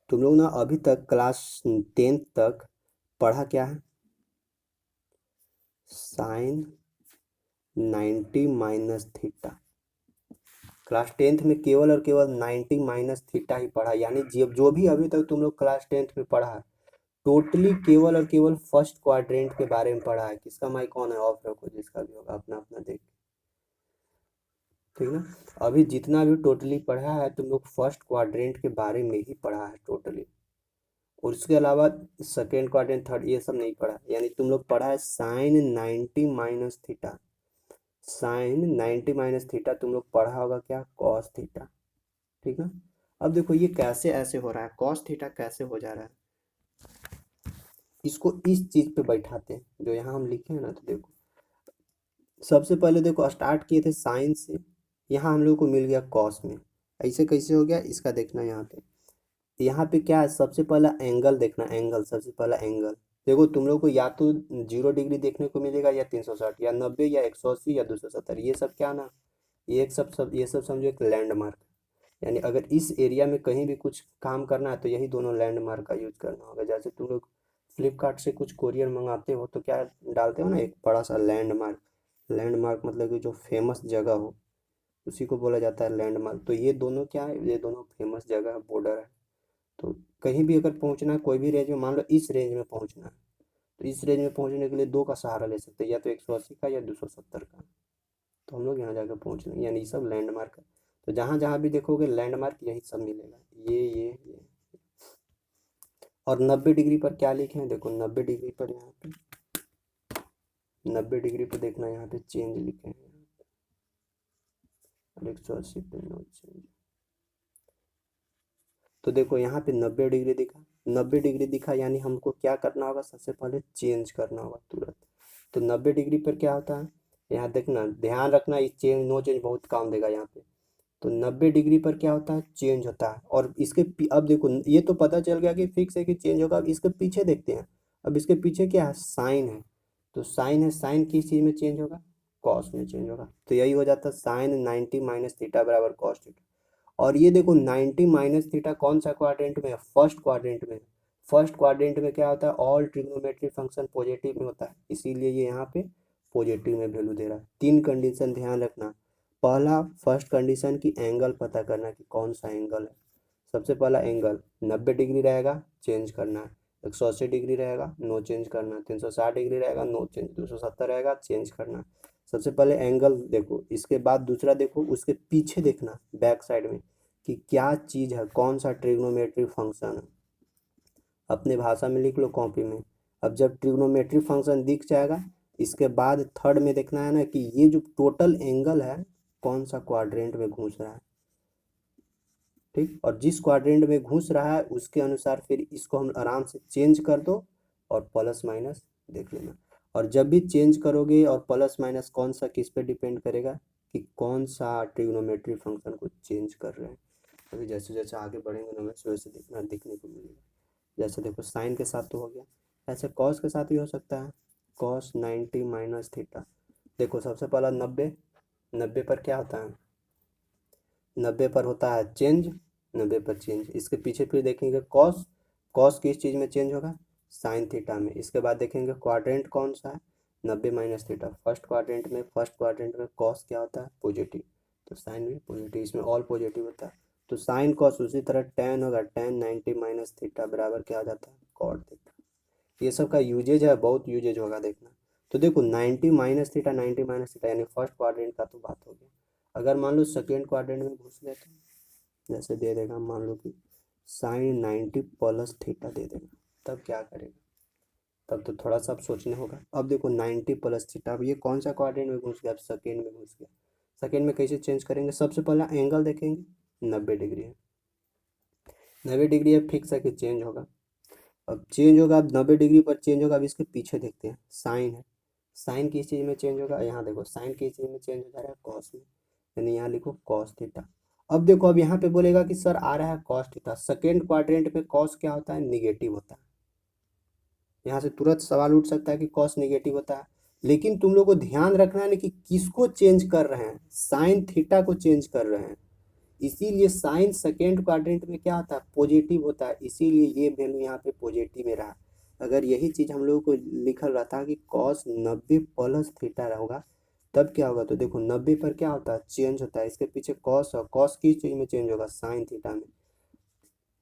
तुम लोग ना अभी तक क्लास 10 तक पढ़ा क्या है, sine 90 minus theta. Class 10th में केवल और केवल 90 माइनस थीटा ही पढ़ा। यानी जो भी अभी तक तुम लोग क्लास 10th में पढ़ा है, टोटली केवल और केवल फर्स्ट क्वाड्रेंट के बारे में पढ़ा है। किसका माइक ऑन है, ऑफ रखो, जिसका भी होगा अपना अपना देख, ठीक ना। अभी जितना भी टोटली पढ़ा है तुम लोग फर्स्ट क्वाड्रेंट के बारे में ही पढ़ा है टोटली, और उसके अलावा सेकेंड क्वाड्रेंट थर्ड ये सब नहीं पढ़ा। यानी तुम लोग पढ़ा है sine 90 minus theta, sine 90 minus theta तुम लोग पढ़ा होगा क्या, कॉस थीटा। ठीक ना, अब देखो ये कैसे ऐसे हो रहा है, कॉस थीटा कैसे हो जा रहा है, इसको इस चीज पे बैठाते हैं जो यहाँ हम लिखे हैं ना। तो देखो सबसे पहले देखो स्टार्ट किए थे साइन से, यहाँ हम लोग को मिल गया कॉस में, ऐसे कैसे हो गया इसका देखना। यहाँ पे क्या है, सबसे पहला एंगल देखना, एंगल सबसे पहला एंगल देखो। तुम लोग को या तो 0 डिग्री देखने को मिलेगा, या 360, या 90, या 180, या 270। ये सब क्या ना, ये सब समझो एक लैंडमार्क। यानी अगर इस एरिया में कहीं भी कुछ काम करना है तो यही दोनों लैंडमार्क का यूज करना होगा। जैसे तुम लोग फ्लिपकार्ट से कुछ कोरियर मंगाते हो तो क्या डालते हो ना, एक बड़ा सा लैंडमार्क। लैंडमार्क मतलब कि जो फेमस जगह हो उसी को बोला जाता है लैंडमार्क। तो ये दोनों क्या है, ये दोनों फेमस जगह बॉर्डर है। तो कहीं भी अगर पहुंचना है कोई भी रेंज में, मान लो इस रेंज में पहुंचना है, तो इस रेंज में पहुंचने के लिए दो का सहारा ले सकते हैं, या तो 180 का या 270 का। तो हम लोग यहाँ जाकर पहुँच लेंगे, यानी सब लैंडमार्क है। तो जहाँ जहाँ भी देखोगे लैंडमार्क यही सब मिलेगा, ये। और 90 डिग्री पर क्या लिखे हैं, देखो 90 डिग्री पर यहाँ पे 90 डिग्री पर देखना यहाँ पे चेंज लिखे हैं और 180 पे नो चेंज। तो देखो यहाँ पे 90 डिग्री दिखा, 90 डिग्री दिखा यानी हमको क्या करना होगा, सबसे पहले चेंज करना होगा तुरंत। तो 90 डिग्री पर क्या होता है, यहाँ देखना ध्यान रखना, इस चेंज नो चेंज बहुत काम देगा यहाँ पे। तो 90 डिग्री पर क्या होता है, चेंज होता है। और इसके अब देखो ये तो पता चल गया कि फिक्स है कि चेंज होगा। अब इसके पीछे देखते हैं, अब इसके पीछे क्या है, साइन है। तो साइन है, साइन किस चीज़ में चेंज होगा, कॉस में चेंज होगा। तो यही हो जाता है साइन 90 माइनस थीटा बराबर कॉस थीटा। और ये देखो 90 माइनस थीटा कौन सा क्वाड्रेंट में है, फर्स्ट क्वाड्रेंट में। फर्स्ट क्वाड्रेंट में क्या होता है, ऑल ट्रिग्नोमेट्रिक फंक्शन पॉजिटिव में होता है, इसीलिए ये यहाँ पे पॉजिटिव में वैल्यू दे रहा है। 3 कंडीशन ध्यान रखना। पहला फर्स्ट कंडीशन की एंगल पता करना कि कौन सा एंगल है। सबसे पहला एंगल 90 डिग्री रहेगा, चेंज करना है। 180 डिग्री रहेगा, नो चेंज करना है। 360 डिग्री रहेगा, नो चेंज। 270 रहेगा, चेंज करना है। सबसे पहले एंगल देखो, इसके बाद दूसरा देखो उसके पीछे देखना बैक साइड में कि क्या चीज़ है, कौन सा ट्रिग्नोमेट्रिक फंक्शन है। अपने भाषा में लिख लो कॉपी में। अब जब ट्रिग्नोमेट्रिक फंक्शन दिख जाएगा, इसके बाद थर्ड में देखना है ना कि ये जो टोटल एंगल है कौन सा क्वाड्रेंट में घुस रहा है, ठीक। और जिस क्वाड्रेंट में घुस रहा है उसके अनुसार फिर इसको हम आराम से चेंज कर दो और प्लस माइनस देख लेना। और जब भी चेंज करोगे और प्लस माइनस कौन सा किस पे डिपेंड करेगा कि कौन सा ट्रिग्नोमेट्रिक फंक्शन को चेंज कर रहे हैं। अभी जैसे जैसे आगे बढ़ेंगे ना वैसे वैसे दिखने को मिलेगा। जैसे देखो साइन के साथ तो हो गया, ऐसे कॉस के साथ भी हो सकता है, कॉस 90 माइनस थीटा। देखो सबसे पहला 90 पर क्या होता है, 90 पर होता है चेंज, 90 पर चेंज। इसके पीछे फिर देखेंगे कॉस, कॉस किस चीज़ में चेंज होगा, साइन थीटा में। इसके बाद देखेंगे क्वाड्रेंट कौन सा है, 90 माइनस थीटा। फर्स्ट क्वाड्रेंट में कॉस क्या होता है, पॉजिटिव, तो साइन भी पॉजिटिव, इसमें ऑल पॉजिटिव होता है। तो साइन कॉस उसी तरह टेन होगा, टेन 90 माइनस थीटा बराबर क्या हो जाता है, कॉट थीटा। ये सब का यूजेज है, बहुत यूजेज होगा देखना। तो देखो 90 माइनस थीटा, 90 माइनस थीटा यानी फर्स्ट क्वाड्रेंट का तो बात हो गया। अगर मान लो सेकेंड क्वाड्रेंट में घुस गए तो जैसे दे देगा, मान लो कि साइन 90 प्लस थीटा दे देगा, तब क्या करेगा, तब तो थोड़ा सा अब सोचने होगा। अब देखो 90 प्लस थीटा, अब ये कौन सा क्वाड्रेंट में घुस गया, अब सेकेंड में घुस गया। सेकेंड में कैसे चेंज करेंगे, सबसे पहला एंगल देखेंगे 90 डिग्री है, 90 डिग्री है, फिक्स है कि चेंज होगा। अब चेंज होगा, अब 90 डिग्री पर चेंज होगा। अब इसके पीछे देखते हैं, साइन है, साइन किस चीज़ में चेंज होगा, यहाँ देखो साइन किस चीज़ में चेंज हो जा रहा है, कॉस में, यानी यहाँ लिखो कॉस थीटा। अब देखो अब यहाँ पे बोलेगा कि सर आ रहा है कॉस थीटा, सेकेंड क्वाड्रेंट में कॉस क्या होता है, निगेटिव होता है। यहाँ से तुरंत सवाल उठ सकता है कि कॉस निगेटिव होता है, लेकिन तुम लोग को ध्यान रखना है कि किसको चेंज कर रहे हैं, साइन थीटा को चेंज कर रहे हैं। इसीलिए साइन सेकेंड क्वाड्रेंट में क्या होता है, पॉजिटिव होता है, इसीलिए ये वैल्यू यहाँ पे पॉजिटिव में रहा। अगर यही चीज़ हम लोगों को लिखल रहता कि कॉस 90 प्लस थीटा होगा, तब क्या होगा। तो देखो 90 पर क्या होता है, चेंज होता है, इसके पीछे कॉस, और कॉस किस चीज़ में चेंज होगा, साइन थीटा में।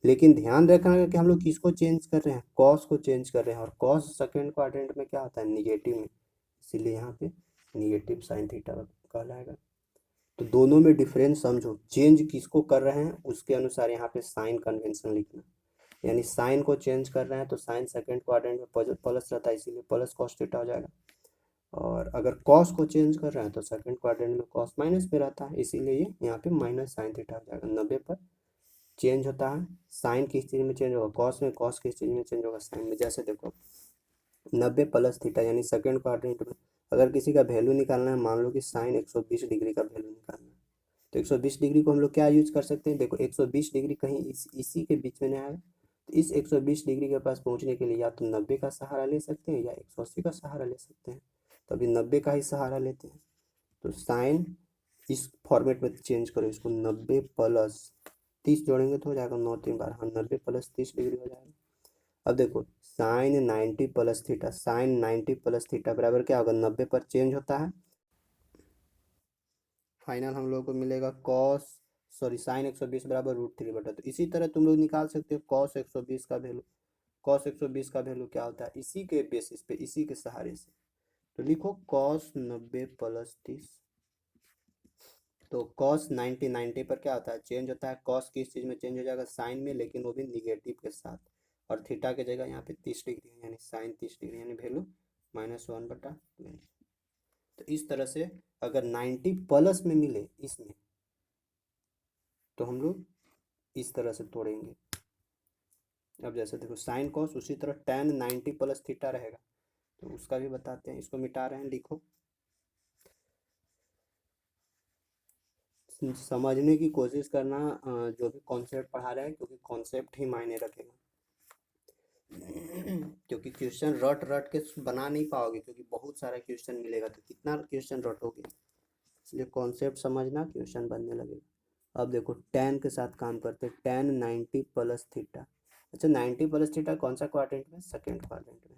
लेकिन ध्यान रखना है कि हम लोग किसको चेंज कर रहे हैं, कॉस को चेंज कर रहे हैं, और कॉस सेकेंड क्वाड्रेंट में क्या होता है, निगेटिव में, इसीलिए यहाँ पे निगेटिव साइन थीटा कहलाएगा। तो दोनों में डिफरेंस समझो, चेंज किसको कर रहे हैं उसके अनुसार यहाँ पे साइन कन्वेंशन लिखना। यानी साइन को चेंज कर रहे हैं तो साइन सेकेंड क्वाड्रेंट में प्लस रहता है, इसीलिए प्लस कॉस थीटा हो जाएगा। और अगर कॉस को चेंज कर रहे हैं तो सेकेंड क्वाड्रेंट में कॉस माइनस में रहता है, इसीलिए ये यहाँ पे माइनस साइन थीटा हो जाएगा। 90 पर चेंज होता है, साइन किस चीज़ में चेंज होगा, कॉस में, कॉस किस चीज़ में चेंज होगा, साइन में। जैसे देखो 90 प्लस थीटा यानी सेकेंड क्वाड्रेंट में अगर किसी का वैल्यू निकालना है, मान लो कि साइन 120 डिग्री का वैल्यू निकालना है, तो 120 डिग्री को हम लोग क्या यूज कर सकते हैं, देखो 120 डिग्री कहीं इसी के बीच में नहीं आएगा, तो इस 120 डिग्री के पास पहुंचने के लिए या तो 90 का सहारा ले सकते हैं या 180 का सहारा ले सकते हैं। तो अभी 90 का ही सहारा लेते हैं। तो साइन इस फॉर्मेट में चेंज करो, इसको 90 प्लस 30 जोड़ेंगे तो हो जाएगा 9 3 12, हाँ 90 प्लस 30 डिग्री हो जाएगा। अब देखो sine 90 plus theta, sine 90 plus theta बराबर क्या होगा, 90 पर चेंज होता है, फाइनल हम लोग को मिलेगा कॉस, सॉरी साइन 120 बराबर √3/2। तो इसी तरह तुम लोग निकाल सकते हो कॉस 120 का वैल्यू, कॉस 120 का वैल्यू क्या होता है, इसी के बेसिस पे, इसी के सहारे से। तो लिखो कॉस 90 प्लस 30। तो कॉस 90 पर क्या होता है, चेंज होता है। कॉस किस चीज़ में चेंज हो जाएगा, साइन में, लेकिन वो भी निगेटिव के साथ। और थीटा की जगह यहाँ पे 30 डिग्री है, यानी साइन 30 डिग्री, यानी वैल्यू -1/12। तो इस तरह से अगर 90 प्लस में मिले इसमें तो हम लोग इस तरह से तोड़ेंगे। अब जैसे देखो साइन कॉस, उसी तरह tan 90 प्लस थीटा रहेगा, तो उसका भी बताते हैं। इसको मिटा रहे हैं, लिखो। समझने की कोशिश करना जो भी कॉन्सेप्ट पढ़ा रहे हैं, क्योंकि कॉन्सेप्ट ही मायने रखेगा। क्योंकि क्वेश्चन रट रट के बना नहीं पाओगे, क्योंकि बहुत सारा क्वेश्चन मिलेगा, तो कितना क्वेश्चन रटोगे। इसलिए कॉन्सेप्ट समझना, क्वेश्चन बनने लगेगा। अब देखो tan के साथ काम करते हैं, tan 90 प्लस थीटा। अच्छा 90 प्लस थीटा कौन सा क्वाड्रेंट में? सेकेंड क्वाड्रेंट में।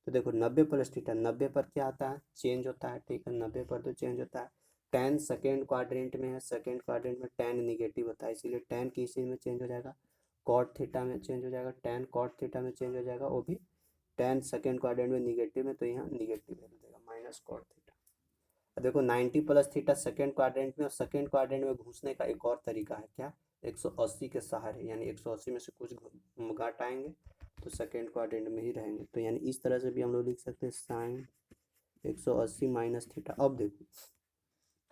तो देखो 90 प्लस थीटा, 90 पर क्या आता है? चेंज होता है, ठीक है, 90 पर तो चेंज होता है। tan सेकेंड क्वाड्रेंट में है, सेकेंड क्वाड्रेंट में tan निगेटिव होता है, इसीलिए tan किस चीज़ में चेंज हो जाएगा? कॉट थीटा में चेंज हो जाएगा, tan कॉट थीटा में चेंज हो जाएगा, वो भी tan सेकेंड क्वाड्रेंट में निगेटिव में, तो यहाँ निगेटिव वैल्यू देगा, माइनस कॉट थीटा। देखो 90 प्लस थीटा सेकेंड क्वाड्रेंट में, और सेकेंड क्वाड्रेंट में घुसने का एक और तरीका है, क्या? 180 के सहारे, यानी 180 में से कुछ घट आएंगे तो सेकेंड क्वाड्रेंट में ही रहेंगे। तो यानी इस तरह से भी हम लोग लिख सकते हैं साइन 180 माइनस थीटा। अब देखो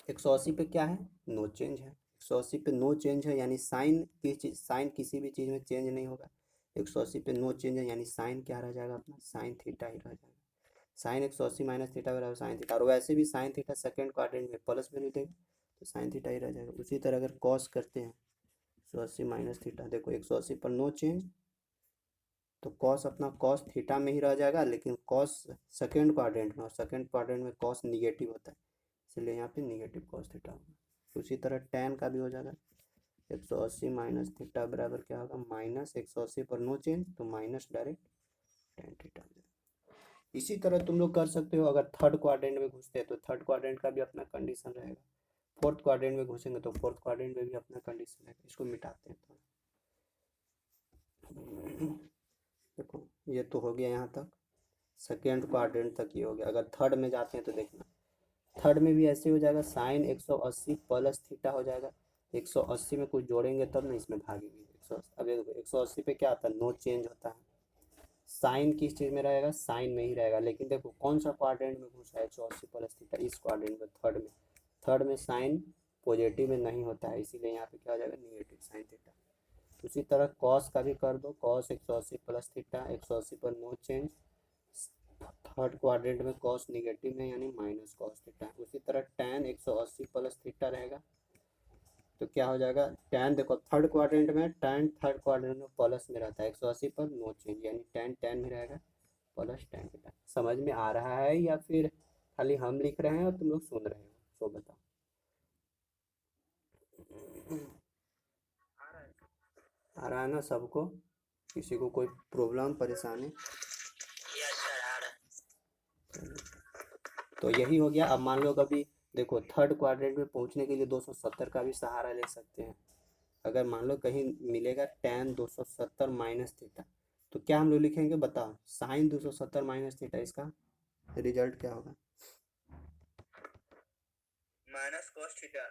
180 पे क्या है? नो चेंज है। 180 पे नो चेंज है, यानी साइन किसी भी चीज़ में चेंज नहीं होगा। 180 पे नो चेंज है, यानी साइन क्या रह जाएगा अपना? साइन थीटा ही रह जाएगा। साइन 180 माइनस थीटा बराबर साइन थीटा, और वैसे भी साइन थीटा सेकेंड क्वाड्रेंट में प्लस वैल्यू देगा, तो साइन थीटा ही रह जाएगा। उसी तरह अगर कॉस करते हैं 180 माइनस थीटा, देखो 180 पर नो चेंज, तो कॉस अपना कॉस थीटा में ही रह जाएगा, लेकिन कॉस सेकेंड क्वाड्रेंट में, और सेकेंड क्वाड्रेंट में कॉस निगेटिव होता है, इसलिए यहाँ पे निगेटिव कॉस थीटा होगा। उसी तरह tan का भी हो जाएगा, 180 माइनस थीटा बराबर क्या होगा? माइनस 180 पर नो चेंज, तो माइनस डायरेक्ट tan थीटा हो जाएगा। इसी तरह तुम लोग कर सकते हो। अगर थर्ड क्वाड्रेंट में घुसते हैं तो थर्ड क्वाड्रेंट का भी अपना कंडीशन रहेगा, फोर्थ क्वाड्रेंट में घुसेंगे तो फोर्थ क्वाड्रेंट में भी अपना कंडीशन रहेगा। इसको मिटाते हैं थोड़ा। देखो ये तो हो गया यहाँ तक, सेकेंड क्वाड्रेंट तक ये हो गया। अगर थर्ड में जाते हैं तो देखना, थर्ड में भी ऐसे हो जाएगा, साइन 180 प्लस थीटा हो जाएगा। 180 में कुछ जोड़ेंगे तब ना इसमें भागेंगे। 180, अब देखो 180 पे क्या आता है? नो चेंज होता है। साइन किस चीज़ में रहेगा? साइन में ही रहेगा, लेकिन देखो कौन सा क्वाड्रेंट में घुसा है 180 प्लस थीटा? इस क्वाड्रेंट में, थर्ड में। थर्ड में साइन पॉजिटिव में नहीं होता है, इसीलिए यहाँ पे क्या हो जाएगा? Negative sine theta. उसी तरह कॉस का भी कर दो, कॉस 180 प्लस थीटा, 180 पर नो चेंज, थर्ड क्वाड्रेंट में कॉस निगेटिव में, यानी माइनस कॉस थीटा। उसी तरह tan 180 प्लस थीटा रहेगा, तो क्या हो जाएगा? tan देखो थर्ड क्वाड्रेंट में, tan थर्ड क्वाड्रेंट में प्लस में रहता है, 180 पर नो चेंज, यानी tan में रहेगा प्लस tan थीटा। समझ में आ रहा है या फिर खाली हम लिख रहे हैं और तुम लोग सुन रहे हो? सो बताओ। आ रहा है ना सबको? किसी को कोई प्रॉब्लम परेशानी? तो यही हो गया। अब मान लो कभी देखो थर्ड क्वाड्रेंट में पहुंचने के लिए 270 का भी सहारा ले सकते हैं। अगर मान लो कहीं मिलेगा tan 270 माइनस थीटा, तो क्या हम लोग लिखेंगे बताओ? साइन 270 माइनस थीटा, इसका रिजल्ट क्या होगा? Minus cos theta.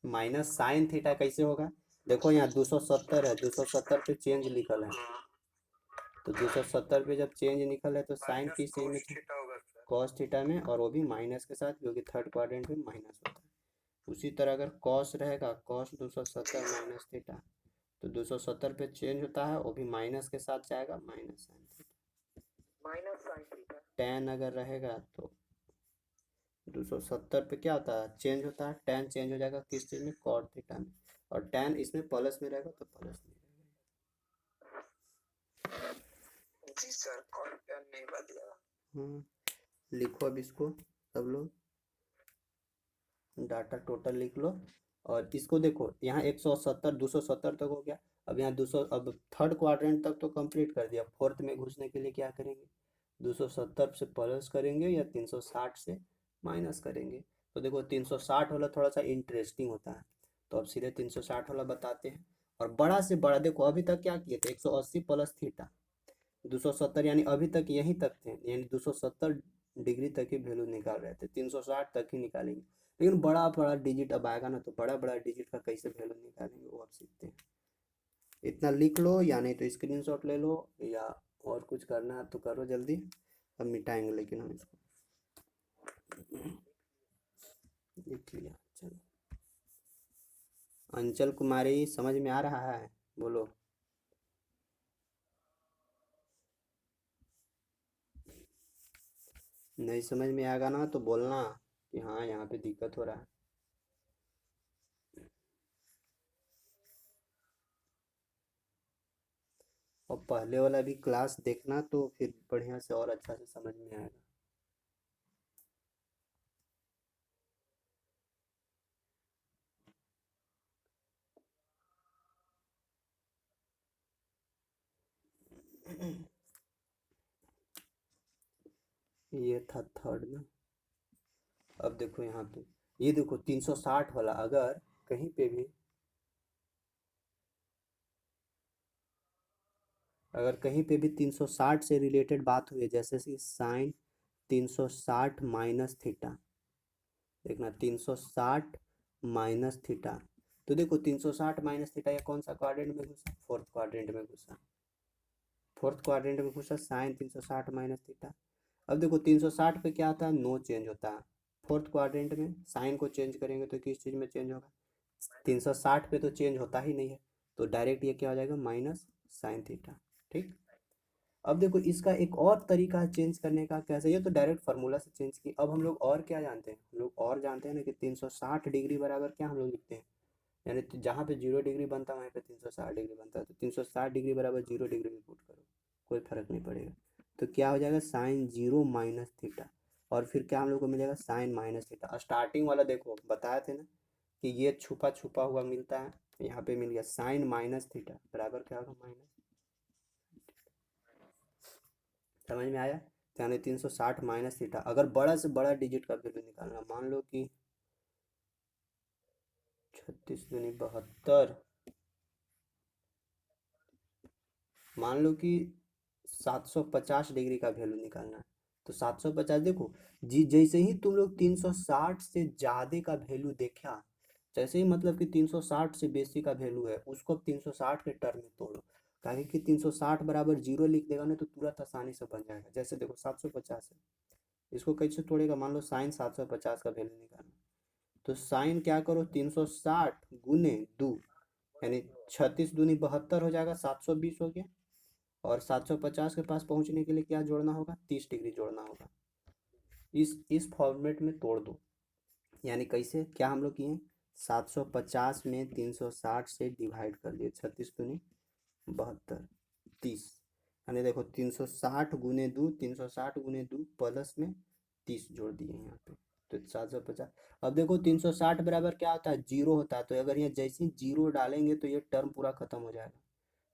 Minus sine theta कैसे होगा? देखो यहाँ 270 है, 270 पे चेंज लिखल है, तो 270 पे जब चेंज निकल है तो साइन किस चीज में? कॉस थीटा में, और वो भी माइनस के साथ, क्योंकि थर्ड क्वाड्रेंट में माइनस होता है। उसी तरह अगर कॉस रहेगा, कॉस 270 माइनस थीटा, तो 270 पे चेंज होता है, वो भी माइनस के साथ जाएगा, minus sine theta. Minus sine theta. tan अगर रहेगा तो 270 पे क्या होता है? चेंज होता है, tan चेंज हो जाएगा किस चीज में? कॉट थीटा में, और tan इसमें प्लस में रहेगा तो प्लस में रहेगा। जी सर, कॉल पेन नहीं बदलेगा। लिखो अब इसको सब लोग, डाटा टोटल लिख लो। और इसको देखो यहाँ 170 270 तक हो गया। अब यहाँ 200, अब थर्ड क्वाड्रेंट तक तो कंप्लीट कर दिया। फोर्थ में घुसने के लिए क्या करेंगे? 270 से प्लस करेंगे या 360 से माइनस करेंगे? तो देखो 360 वाला थोड़ा सा इंटरेस्टिंग होता है, तो अब सीधे 360 वाला बताते हैं। और बड़ा से बड़ा देखो, अभी तक क्या किए थे? 180 प्लस थीटा 270, यानी अभी तक यहीं तक थे, यानी 270 डिग्री तक ही वैल्यू निकाल रहे थे, 360 तक ही निकालेंगे। लेकिन बड़ा बड़ा डिजिट अब आएगा ना, तो बड़ा बड़ा डिजिट का कैसे वैल्यू निकालेंगे वो अब सीखते हैं। इतना लिख लो, या नहीं तो स्क्रीनशॉट ले लो, या और कुछ करना है तो करो जल्दी। अब मिटाएंगे लेकिन हम इसको। लिख लिया, चलो। अंचल कुमारी समझ में आ रहा है? बोलो। नहीं समझ में आएगा ना तो बोलना कि हाँ यहाँ पे दिक्कत हो रहा है। और पहले वाला भी क्लास देखना तो फिर बढ़िया से और अच्छा से समझ में आएगा। ये था थर्ड में। अब देखो यहाँ पे, ये देखो 360 वाला, अगर कहीं पे भी अगर कहीं पे भी 360 से रिलेटेड बात हुई है, जैसे कि साइन 360 माइनस थीटा, देखना 360 माइनस थीटा, तो देखो 360 माइनस थीटा ये कौन सा क्वाड्रेंट में घुसा? फोर्थ क्वाड्रेंट में घुसा। फोर्थ क्वाड्रेंट में घुसा साइन 360 माइनस थीटा। अब देखो 360 पे क्या होता है? नो चेंज होता है। फोर्थ क्वाड्रेंट में साइन को चेंज करेंगे तो किस चीज़ में चेंज होगा? 360 पे तो चेंज होता ही नहीं है, तो डायरेक्ट ये क्या हो जाएगा? Minus sine theta. ठीक। अब देखो इसका एक और तरीका है चेंज करने का। कैसे? ये तो डायरेक्ट फार्मूला से चेंज की। अब हम लोग और क्या जानते हैं? हम लोग और जानते हैं ना कि 360 डिग्री बराबर क्या हम लोग लिखते हैं, यानी जहाँ पे 0 डिग्री बनता है वहीं पे 360 डिग्री बनता है, तो 360 डिग्री बराबर 0 डिग्री में पुट करो, कोई फर्क नहीं पड़ेगा। तो क्या हो जाएगा? Sine 0 minus theta. और फिर क्या हम लोग को मिलेगा? Sign minus theta. स्टार्टिंग वाला देखो बताए थे ना कि ये छुपा छुपा हुआ मिलता है, यहाँ पे मिल गया साइन माइनस थीटा बराबर क्या होगा? माइनस। समझ में आया? यानी 360 माइनस थीटा। अगर बड़ा से बड़ा डिजिट का वैल्यू निकालना, मान लो कि 36 दूनी 72, मान लो कि 750 डिग्री का वैल्यू निकालना है, तो 750 देखो जी, जैसे ही तुम लोग 360 से ज़्यादा का वैल्यू देखा, जैसे ही मतलब कि 360 से बेसी का वैल्यू है, उसको अब 360 के टर्म में तोड़ो, ताकि कि 360 बराबर 0 लिख देगा ना तो तुरंत आसानी से बन जाएगा। जैसे देखो 750 है, इसको कैसे तोड़ेगा? मान लो साइन 750 का वैल्यू निकालना, तो साइन क्या करो? 360 गुने 2, यानी 36 दूनी 72 हो जाएगा, 720 हो गया। और 750 के पास पहुंचने के लिए क्या जोड़ना होगा? 30 डिग्री जोड़ना होगा। इस फॉर्मेट में तोड़ दो। यानी कैसे? क्या हम लोग किए? 750 में 360 से डिवाइड कर दिए, 36 दूनी 72, 30, यानी देखो 360 गुने 2, 360 गुने 2 प्लस में 30 जोड़ दिए यहाँ पे, तो 750। अब देखो 360 बराबर क्या होता है? 0 होता है, तो अगर यहाँ जैसे ही 0 डालेंगे तो ये टर्म पूरा खत्म हो जाएगा।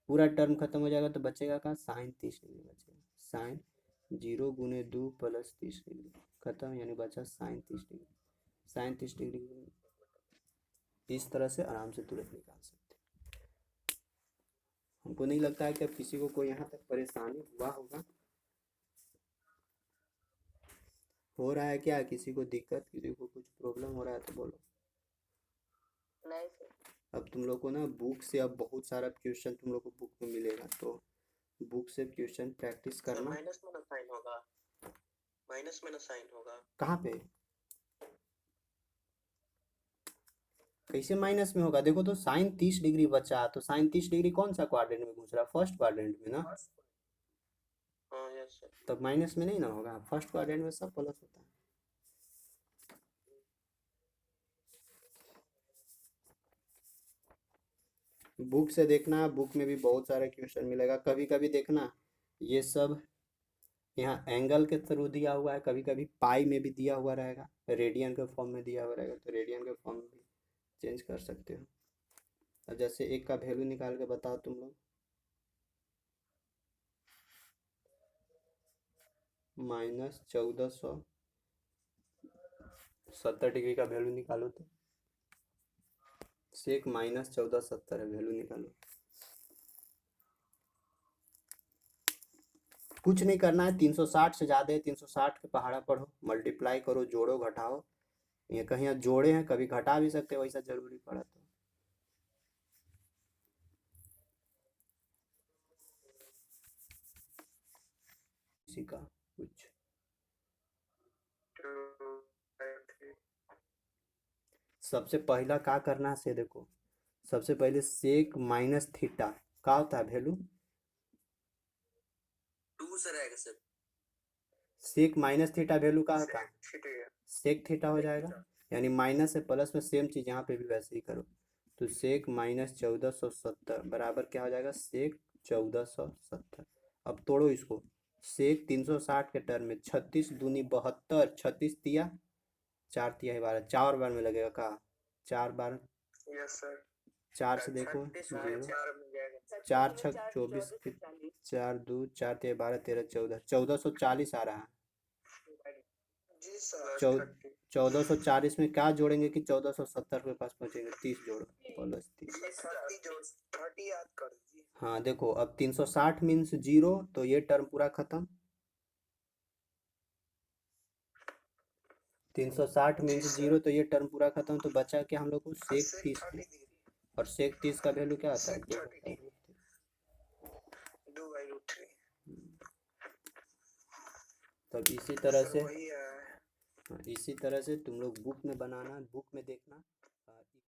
पूरा टर्म खत्म हो जाएगा तो बचेगा क्या? साइन 30 डिग्री बचेगा। साइन 0 गुने 2 प्लस 30 डिग्री खत्म, यानी बचा साइन 30 डिग्री। साइन 30 डिग्री इस तरह से आराम से तुरंत निकाल सकते हैं। हमको नहीं लगता है कि अब किसी को कोई यहाँ तक परेशानी हुआ होगा। हो रहा है क्या? किसी को दिक्कत, किसी को कुछ प्रॉब्लम हो रहा है तो बोलो। नहीं सर। अब तुम लोग को ना बुक से अब बहुत सारा क्वेश्चन तुम लोग को बुक में मिलेगा, तो बुक से क्वेश्चन प्रैक्टिस करना। माइनस में ना साइन होगा, माइनस में ना साइन होगा। कहाँ पे? कैसे माइनस में होगा? देखो तो साइन 30 डिग्री बचा, तो साइन 30 डिग्री कौन सा क्वाड्रेंट में घुस रहा है? फर्स्ट क्वाड्रेंट में ना, हाँ यस सर। तब माइनस में नहीं ना होगा। फर्स्ट क्वाड्रेंट में सब प्लस होता है। बुक से देखना, बुक में भी बहुत सारे क्वेश्चन मिलेगा। कभी कभी देखना ये सब यहाँ एंगल के थ्रू दिया हुआ है, कभी कभी पाई में भी दिया हुआ रहेगा, रेडियन के फॉर्म में दिया हुआ रहेगा, तो रेडियन के फॉर्म में भी चेंज कर सकते हो। अब जैसे एक का वैल्यू निकाल के बताओ तुम लोग। -1470 डिग्री का वैल्यू निकालो, तो सेक -1470 है, वैल्यू निकालो। कुछ नहीं करना है, 360 से ज़्यादा है, 360 के पहाड़ा पढ़ो, मल्टीप्लाई करो, जोड़ो घटाओ। ये कहीं आप जोड़े हैं, कभी घटा भी सकते हो, वैसा जरूरी पड़ा तो। इसी का कुछ। 2/3 सबसे पहला का करना है से देखो, सबसे पहले सेक माइनस थीटा का होता है वैल्यू, 2 से रहेगा sir. Sec minus theta value का होता है थीटा सेक थीटा हो जाएगा, यानी माइनस से प्लस में सेम चीज यहाँ पे भी वैसे ही करो। तो सेक माइनस 1470 बराबर क्या हो जाएगा, सेक 1470। अब तोड़ो इसको, सेक 360 के टर्म में 36 दूनी 72, 36 तिया 4 तिया 12, 4 बार में लगेगा का, 4 बार, यस सर। 4 से देखो 0, 4 छक 24, 4 2 4 3 12 13 14, 1440 आ रहा है। जी सर। 1440 में क्या जोड़ेंगे कि 1470 के पास पहुंचेंगे, 30 जोड़ो प्लस 30। 30 याद कर दीजिए। हाँ देखो अब 360 मीन्स 0, तो ये टर्म पूरा खत्म। 360 मीन्स 0, तो ये टर्म पूरा खत्म। तो बचा क्या हम लोग को, सेक 30, और सेक 30 का वैल्यू क्या आता है, 2/√3। तब इसी तरह से तुम लोग बुक में बनाना, बुक में देखना।